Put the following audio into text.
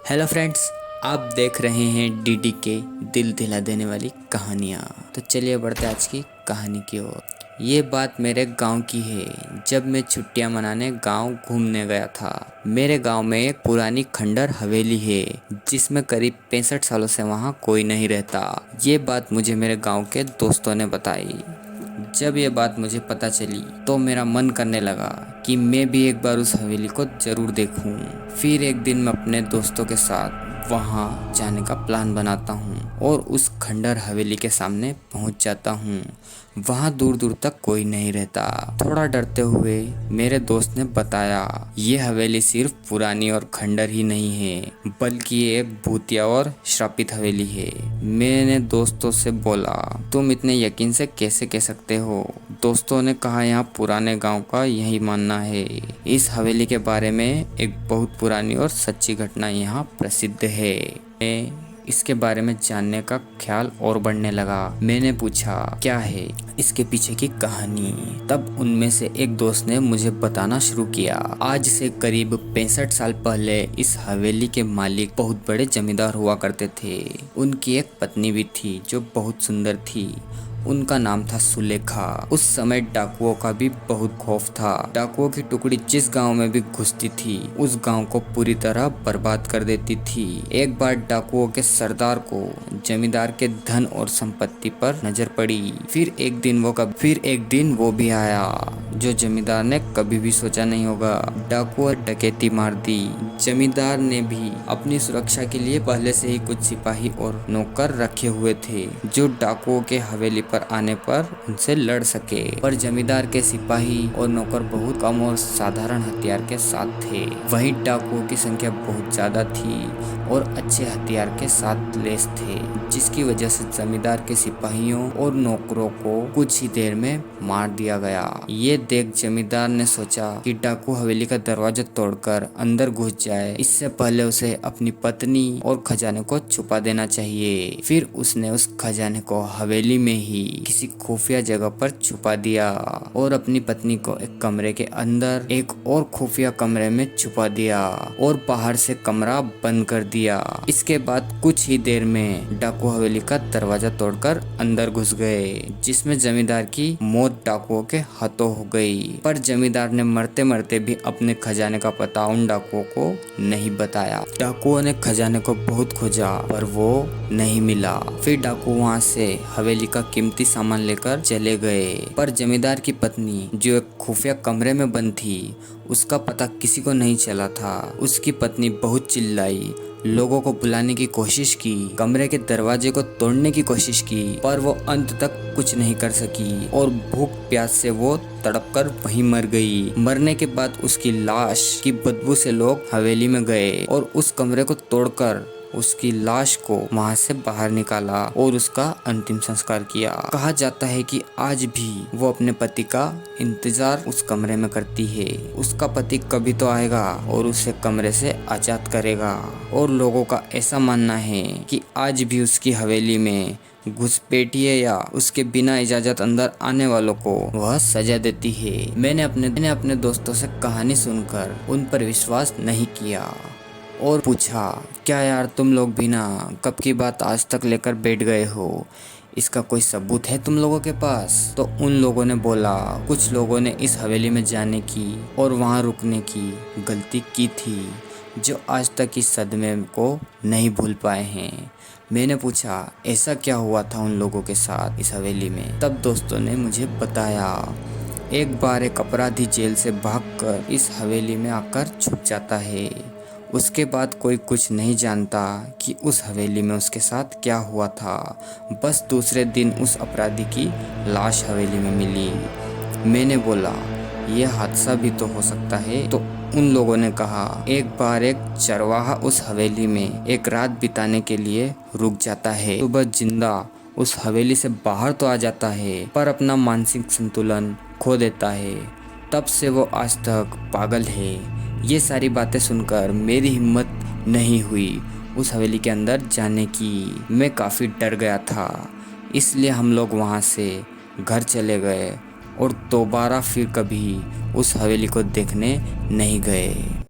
Hello friends, आप देख रहे हैं डीडी के दिल दिला देने वाली कहानियाँ। तो चलिए बढ़ते आज की कहानी की ओर। ये बात मेरे गांव की है। जब मैं छुट्टियां मनाने गांव घूमने गया था। मेरे गांव में एक पुरानी खंडर हवेली है जिसमें करीब 65 सालों से वहां कोई नहीं रहता। ये बात मुझे मेरे गांव के दोस्तों ने बताई। जब ये बात मुझे पता चली तो मेरा मन करने लगा कि मैं भी एक बार उस हवेली को जरूर देखूं। फिर एक दिन मैं अपने दोस्तों के साथ वहां जाने का प्लान बनाता हूं और उस खंडर हवेली के सामने पहुंच जाता हूं। वहां दूर दूर तक कोई नहीं रहता। थोड़ा डरते हुए मेरे दोस्त ने बताया, ये हवेली सिर्फ पुरानी और खंडर ही नहीं है बल्कि ये एक भूतिया और श्रापित हवेली है। मैंने दोस्तों से बोला, तुम इतने यकीन से कैसे कह सकते हो? दोस्तों ने कहा, यहाँ पुराने गांव का यही मानना है। इस हवेली के बारे में एक बहुत पुरानी और सच्ची घटना यहाँ प्रसिद्ध है। मैं इसके बारे में जानने का ख्याल और बढ़ने लगा। मैंने पूछा, क्या है इसके पीछे की कहानी? तब उनमें से एक दोस्त ने मुझे बताना शुरू किया। आज से करीब 65 साल पहले इस हवेली के मालिक बहुत बड़े जमींदार हुआ करते थे। उनकी एक पत्नी भी थी जो बहुत सुंदर थी। उनका नाम था सुलेखा। उस समय डाकुओं का भी बहुत खौफ था। डाकुओं की टुकड़ी जिस गांव में भी घुसती थी उस गांव को पूरी तरह बर्बाद कर देती थी। एक बार डाकुओं के सरदार को जमींदार के धन और संपत्ति पर नजर पड़ी। फिर एक दिन वो भी आया जो जमींदार ने कभी भी सोचा नहीं होगा। डाकुओं ने डकैती मार दी। जमींदार ने भी अपनी सुरक्षा के लिए पहले से ही कुछ सिपाही और नौकर रखे हुए थे जो डाकुओं के हवेली पर आने पर उनसे लड़ सके। पर जमींदार के सिपाही और नौकर बहुत कम और साधारण हथियार के साथ थे। वहीं डाकुओं की संख्या बहुत ज्यादा थी और अच्छे हथियार के साथ लैस थे, जिसकी वजह से जमींदार के सिपाहियों और नौकरों को कुछ ही देर में मार दिया गया। ये देख जमींदार ने सोचा कि डाकू हवेली का दरवाजा तोड़कर अंदर घुस जाए, इससे पहले उसे अपनी पत्नी और खजाने को छुपा देना चाहिए। फिर उसने उस खजाने को हवेली में ही किसी खुफिया जगह पर छुपा दिया और अपनी पत्नी को एक कमरे के अंदर एक और खुफिया कमरे में छुपा दिया और बाहर से कमरा बंद कर दिया। इसके बाद कुछ ही देर में डाकू हवेली का दरवाजा तोड़कर अंदर घुस गए, जिसमें जमींदार की मौत डाकुओं के हाथों हो गई। पर जमींदार ने मरते मरते भी अपने खजाने का पता उन डाकुओं को नहीं बताया। डाकुओं ने खजाने को बहुत खोजा पर वो नहीं मिला। फिर डाकू वहाँ से हवेली का कीमती सामान लेकर चले गए। पर जमींदार की पत्नी जो एक खुफिया कमरे में बंद थी, उसका पता किसी को नहीं चला था। उसकी पत्नी बहुत चिल्लाई, लोगों को बुलाने की कोशिश की, कमरे के दरवाजे को तोड़ने की कोशिश की, पर वो अंत तक कुछ नहीं कर सकी और भूख प्यास से वो तड़पकर वहीं मर गई। मरने के बाद उसकी लाश की बदबू से लोग हवेली में गए और उस कमरे को तोड़कर उसकी लाश को वहां से बाहर निकाला और उसका अंतिम संस्कार किया। कहा जाता है कि आज भी वो अपने पति का इंतजार उस कमरे में करती है। उसका पति कभी तो आएगा और उसे कमरे से आजाद करेगा। और लोगों का ऐसा मानना है कि आज भी उसकी हवेली में घुसपैठिए या उसके बिना इजाजत अंदर आने वालों को वह सजा देती है। मैंने अपने दोस्तों से कहानी सुनकर उन पर विश्वास नहीं किया और पूछा, क्या यार तुम लोग भी ना कब की बात आज तक लेकर बैठ गए हो? इसका कोई सबूत है तुम लोगों के पास? तो उन लोगों ने बोला, कुछ लोगों ने इस हवेली में जाने की और वहाँ रुकने की गलती की थी जो आज तक इस सदमे को नहीं भूल पाए हैं। मैंने पूछा, ऐसा क्या हुआ था उन लोगों के साथ इस हवेली में? तब दोस्तों ने मुझे बताया, एक बार एक अपराधी जेल से भागकर इस हवेली में आकर छुप जाता है। उसके बाद कोई कुछ नहीं जानता कि उस हवेली में उसके साथ क्या हुआ था। बस दूसरे दिन उस अपराधी की लाश हवेली में मिली। मैंने बोला, यह हादसा भी तो हो सकता है। तो उन लोगों ने कहा, एक बार एक चरवाहा उस हवेली में एक रात बिताने के लिए रुक जाता है। सुबह जिंदा उस हवेली से बाहर तो आ जाता है पर अपना मानसिक संतुलन खो देता है। तब से वो आज तक पागल है। ये सारी बातें सुनकर मेरी हिम्मत नहीं हुई उस हवेली के अंदर जाने की। मैं काफ़ी डर गया था, इसलिए हम लोग वहाँ से घर चले गए और दोबारा फिर कभी उस हवेली को देखने नहीं गए।